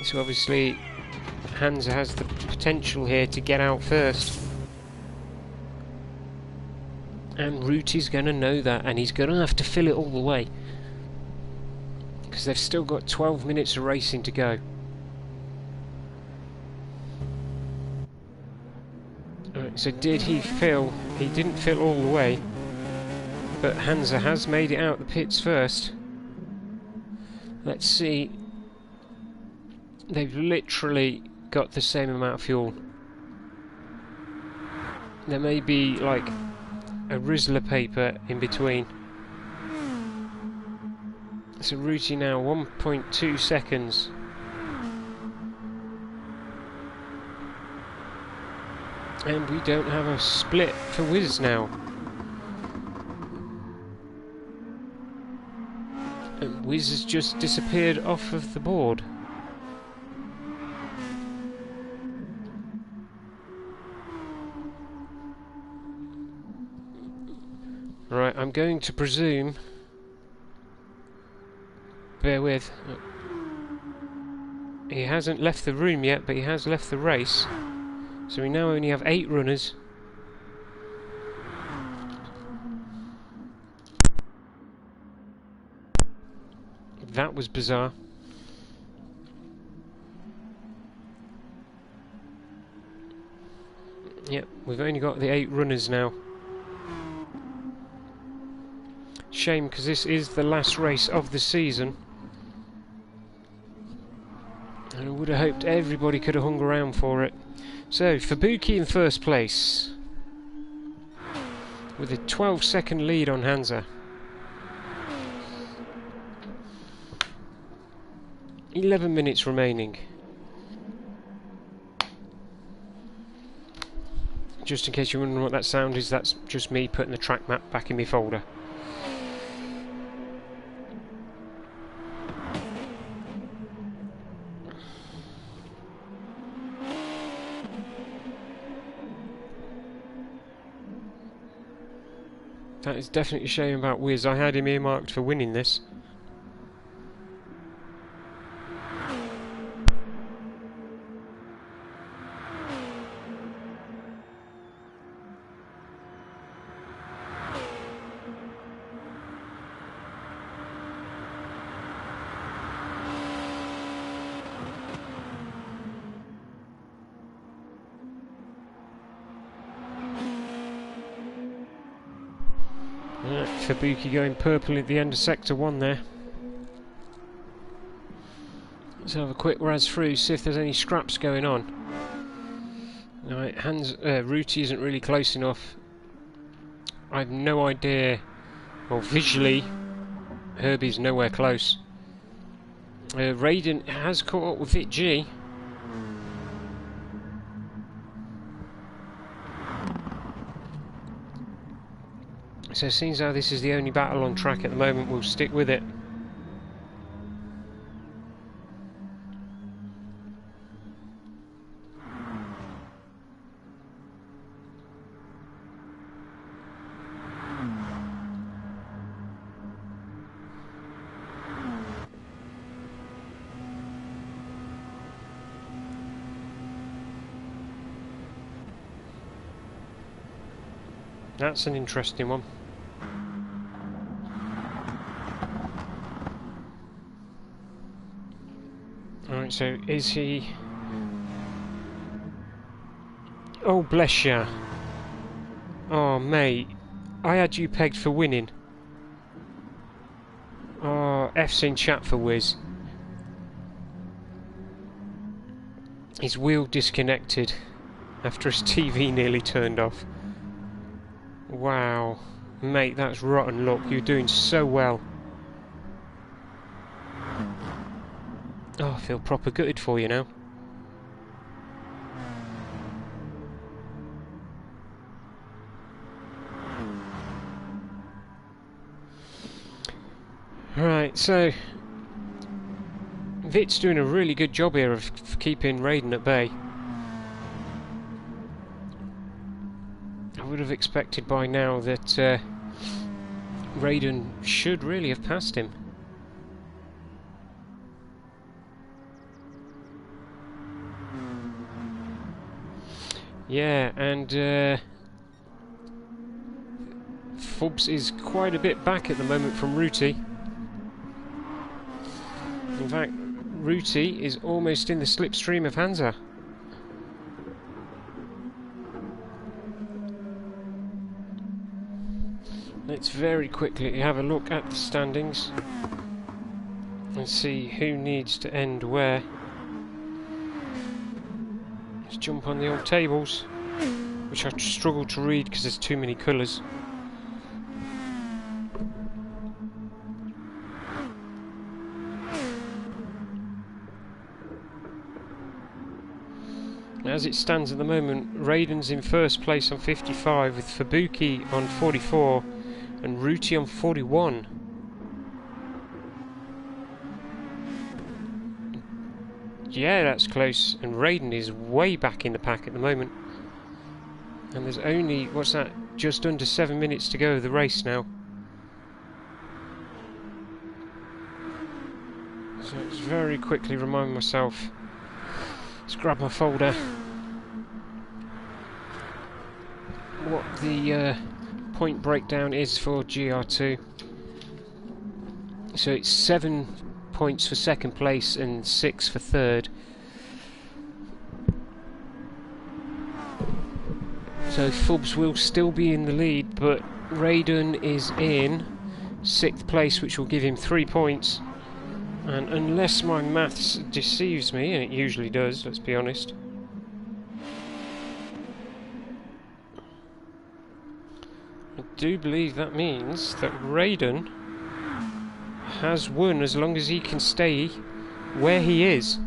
Speaker 1: So obviously Hansa has the potential here to get out first. And Ruti's going to know that, and he's going to have to fill it all the way. Because they've still got 12 minutes of racing to go. Right, so did he fill? He didn't fill all the way. But Hansa has made it out the pits first. Let's see. They've literally got the same amount of fuel. There may be like a Rizzler paper in between. So Ruti now 1.2 seconds. And we don't have a split for Wiz now. And Wiz has just disappeared off of the board. Right, I'm going to presume... Bear with. He hasn't left the room yet, but he has left the race. So we now only have 8 runners. That was bizarre. Yep, we've only got the 8 runners now. Shame, because this is the last race of the season. And I would have hoped everybody could have hung around for it. So, Fabuki in first place. With a 12-second lead on Hansa. 11 minutes remaining. Just in case you're wondering what that sound is, that's just me putting the track map back in my folder. That is definitely a shame about Wiz. I had him earmarked for winning this. Fabuki going purple at the end of Sector 1 there. Let's have a quick razz through, see if there's any scraps going on. Right, Ruti isn't really close enough. I have no idea. Well, visually, Herbie's nowhere close. Raiden has caught up with Vit G. So seeing as how this is the only battle on track at the moment, we'll stick with it. That's an interesting one. Alright, so is he... Oh, bless ya. Oh, mate. I had you pegged for winning. Oh, F's in chat for Wiz. His wheel disconnected after his TV nearly turned off. Wow. Mate, that's rotten luck. You're doing so well. Oh, I feel proper gutted for you now. Right, so Vit's doing a really good job here of keeping Raiden at bay. I would have expected by now that Raiden should really have passed him. Yeah, and Fubs is quite a bit back at the moment from Ruti. In fact, Ruti is almost in the slipstream of Hansa. Let's very quickly have a look at the standings and see who needs to end where. Let's jump on the old tables, which I struggle to read because there's too many colours. As it stands at the moment, Raiden's in first place on 55 with Fabuki on 44 and Ruti on 41. Yeah, that's close, and Raiden is way back in the pack at the moment. And there's only, what's that, just under 7 minutes to go of the race now. So let's very quickly remind myself. Let's grab my folder. What the point breakdown is for GR2. So it's 7 points for second place and 6 for third. So Fubs will still be in the lead, but Raiden is in 6th place, which will give him 3 points. And unless my maths deceives me, and it usually does, let's be honest, I do believe that means that Raiden has won as long as he can stay where he is.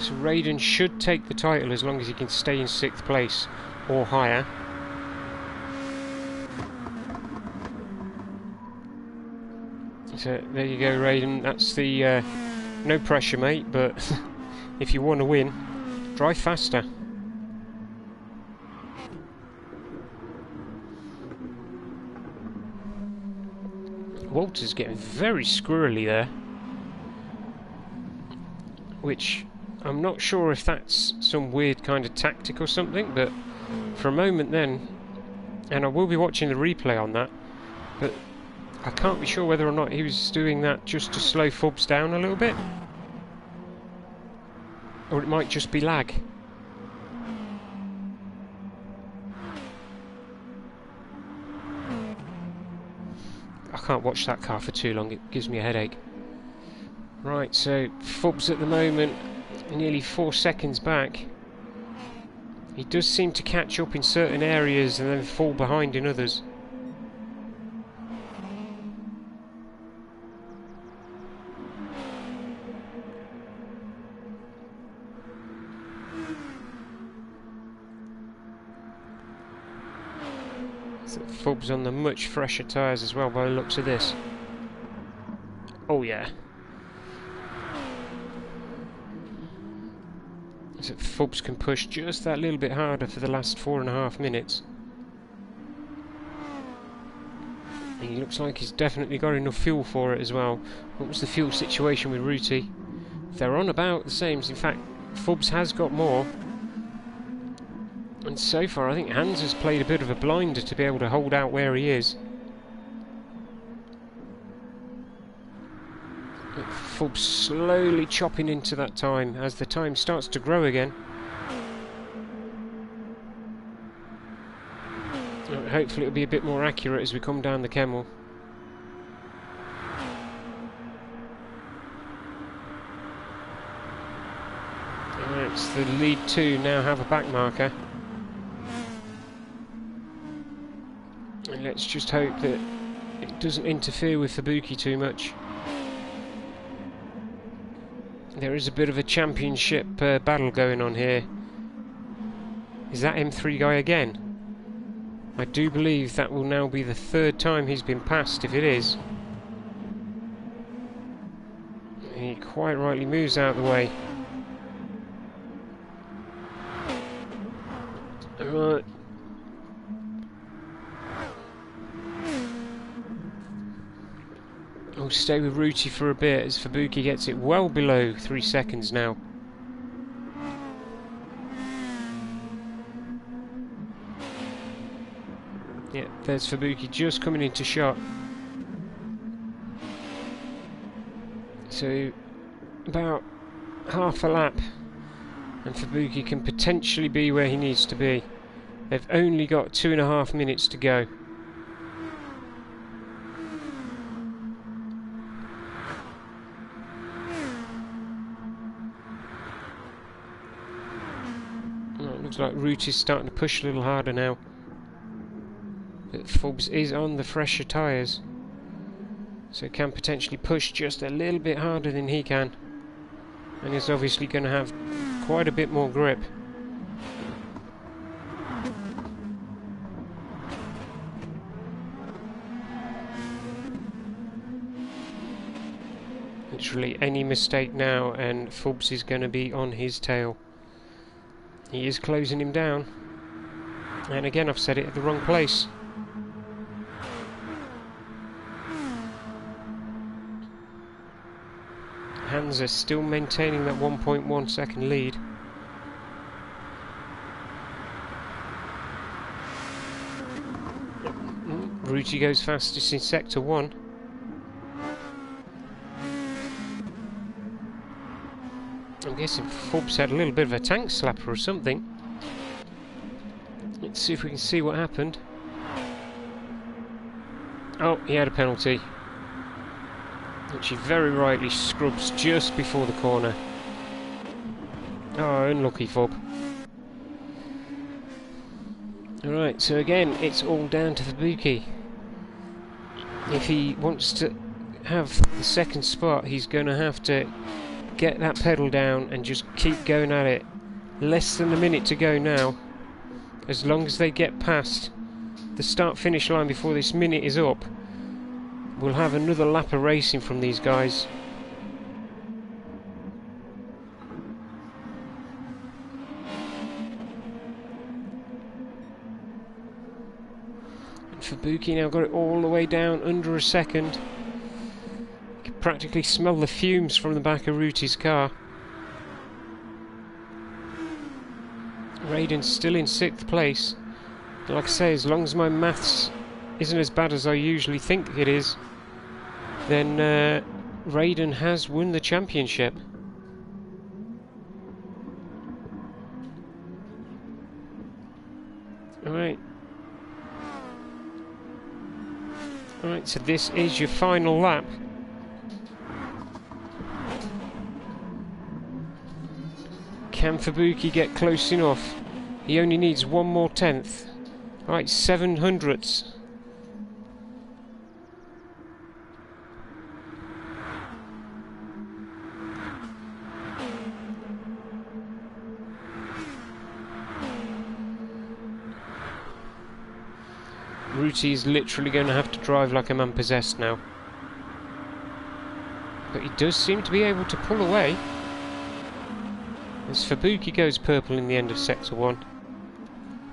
Speaker 1: So Raiden should take the title as long as he can stay in 6th place or higher. So there you go, Raiden. That's the no pressure, mate, but if you want to win, drive faster. Walter's getting very squirrely there, which I'm not sure if that's some weird kind of tactic or something, but for a moment then, and I will be watching the replay on that, but I can't be sure whether or not he was doing that just to slow Fubs down a little bit, or it might just be lag. I can't watch that car for too long, it gives me a headache. Right, so Fubs at the moment nearly 4 seconds back. He does seem to catch up in certain areas and then fall behind in others. So Fubs on the much fresher tyres as well by the looks of this. Oh yeah. So Fubs can push just that little bit harder for the last 4.5 minutes. And he looks like he's definitely got enough fuel for it as well. What was the fuel situation with Ruti? They're on about the same. In fact, Fubs has got more. And so far, I think Hans has played a bit of a blinder to be able to hold out where he is. Fubs slowly chopping into that time as the time starts to grow again. Hopefully it'll be a bit more accurate as we come down the Kemmel. Right, so the lead two now have a back marker. And let's just hope that it doesn't interfere with Fubuki too much. There is a bit of a championship battle going on here. Is that M3 guy again? I do believe that will now be the 3rd time he's been passed, if it is. He quite rightly moves out of the way. Right. We'll stay with Ruti for a bit as Fubuki gets it well below 3 seconds now. Yeah, there's Fubuki just coming into shot. So, about half a lap and Fubuki can potentially be where he needs to be. They've only got 2.5 minutes to go. Looks like Root is starting to push a little harder now. But Fubs is on the fresher tyres, so can potentially push just a little bit harder than he can. And he's obviously going to have quite a bit more grip. Literally any mistake now and Fubs is going to be on his tail. He is closing him down. And again, I've said it at the wrong place. Hans are still maintaining that 1.1 second lead. Ruti goes fastest in Sector 1. I'm guessing Fubs had a little bit of a tank slapper or something. Let's see if we can see what happened. Oh, he had a penalty, which he very rightly scrubs just before the corner. Oh, unlucky Fub. Alright, so again, it's all down to Fubuki. If he wants to have the second spot, he's going to have to get that pedal down and just keep going at it. Less than a minute to go now. As long as they get past the start-finish line before this minute is up, we'll have another lap of racing from these guys. And Fubuki now got it all the way down under a second. You can practically smell the fumes from the back of Ruti's car. Raiden's still in 6th place. Like I say, as long as my maths isn't as bad as I usually think it is, then Raiden has won the championship. Alright. Alright, so this is your final lap. Can Fubuki get close enough? He only needs one more tenth. Right, 700ths. Ruti is literally going to have to drive like a man possessed now. But he does seem to be able to pull away. As Fubuki goes purple in the end of Sector 1.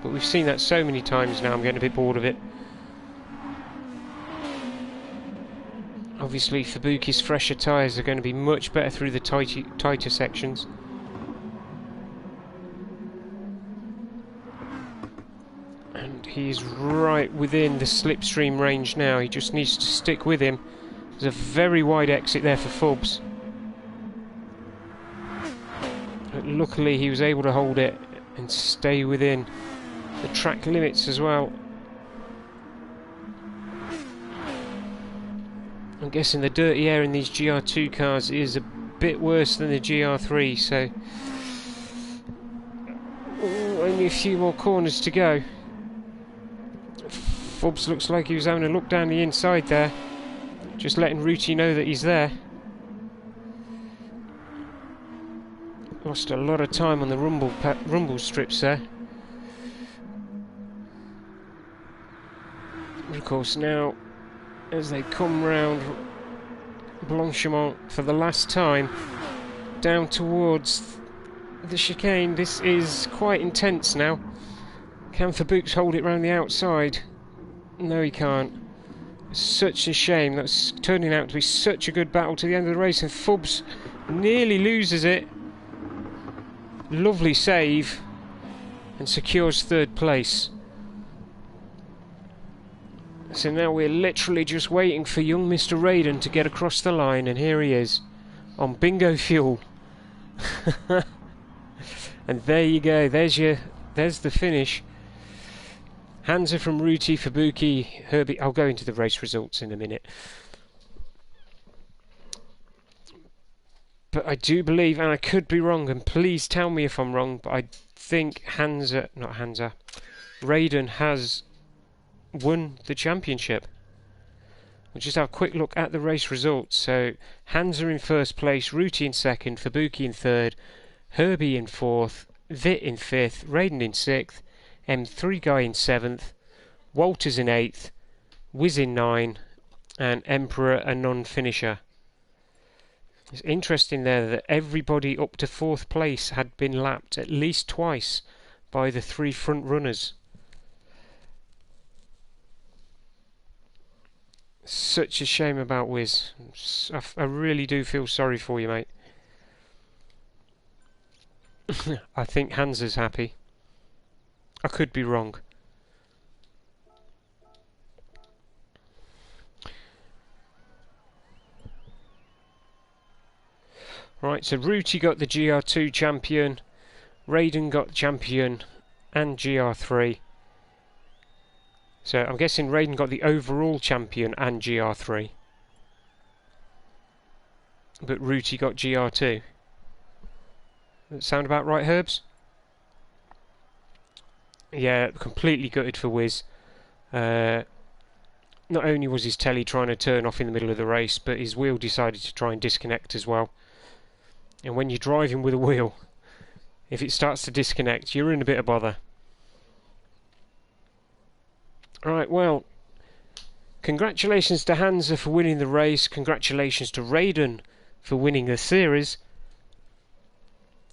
Speaker 1: But we've seen that so many times now, I'm getting a bit bored of it. Obviously Fubuki's fresher tyres are going to be much better through the tighter sections. And he's right within the slipstream range now, he just needs to stick with him. There's a very wide exit there for Fubs. But luckily he was able to hold it and stay within the track limits as well. I'm guessing the dirty air in these GR2 cars is a bit worse than the GR3, so only a few more corners to go. Fubs looks like he was having a look down the inside there, just letting Ruti know that he's there. Lost a lot of time on the rumble strips there. Of course, now as they come round Blanchimont for the last time down towards the chicane, this is quite intense now. Can Fubuki hold it round the outside? No, he can't. Such a shame. That's turning out to be such a good battle to the end of the race, and Fubs nearly loses it. Lovely save and secures 3rd place. So now we're literally just waiting for young Mr. Raiden to get across the line, and here he is on bingo fuel. And there you go, there's the finish. Hansa from Ruti, Fubuki, Herbie. I'll go into the race results in a minute. But I do believe, and I could be wrong, and please tell me if I'm wrong, but I think Raiden has won the championship. We'll just have a quick look at the race results. So Hansa in 1st place, Ruti in 2nd, Fubuki in 3rd, Herbie in 4th, Vit in 5th, Raiden in 6th, M3 Guy in 7th, Walters in 8th, Wiz in 9th, and Emperor a non-finisher. It's interesting there that everybody up to 4th place had been lapped at least twice by the 3 front runners. Such a shame about Wiz. I really do feel sorry for you, mate. I think Hansa's happy. I could be wrong. Right, so Ruti got the GR2 champion, Raiden got champion and GR3. So I'm guessing Raiden got the overall champion and GR3. But Ruti got GR2. Does that sound about right, Herbs? Yeah, completely gutted for Wiz. Not only was his telly trying to turn off in the middle of the race, but his wheel decided to try and disconnect as well. And when you're driving with a wheel, if it starts to disconnect, you're in a bit of bother. Right, well, congratulations to Hansa for winning the race. Congratulations to Raiden for winning the series.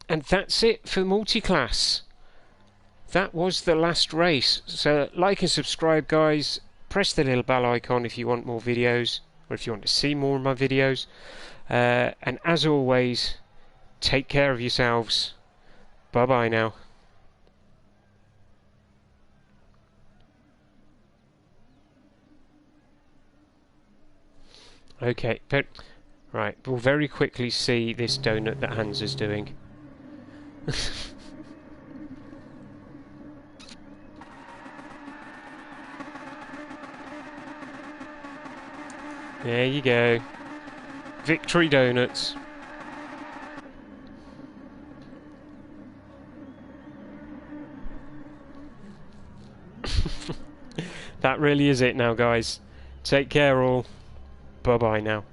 Speaker 1: And that's it for multi-class. That was the last race. So like and subscribe, guys. Press the little bell icon if you want more videos, or if you want to see more of my videos. And as always, take care of yourselves. Bye bye now. Okay, but right, we'll very quickly see this donut that Hans is doing. There you go. Victory donuts. That really is it now, guys. Take care all. Bye bye now.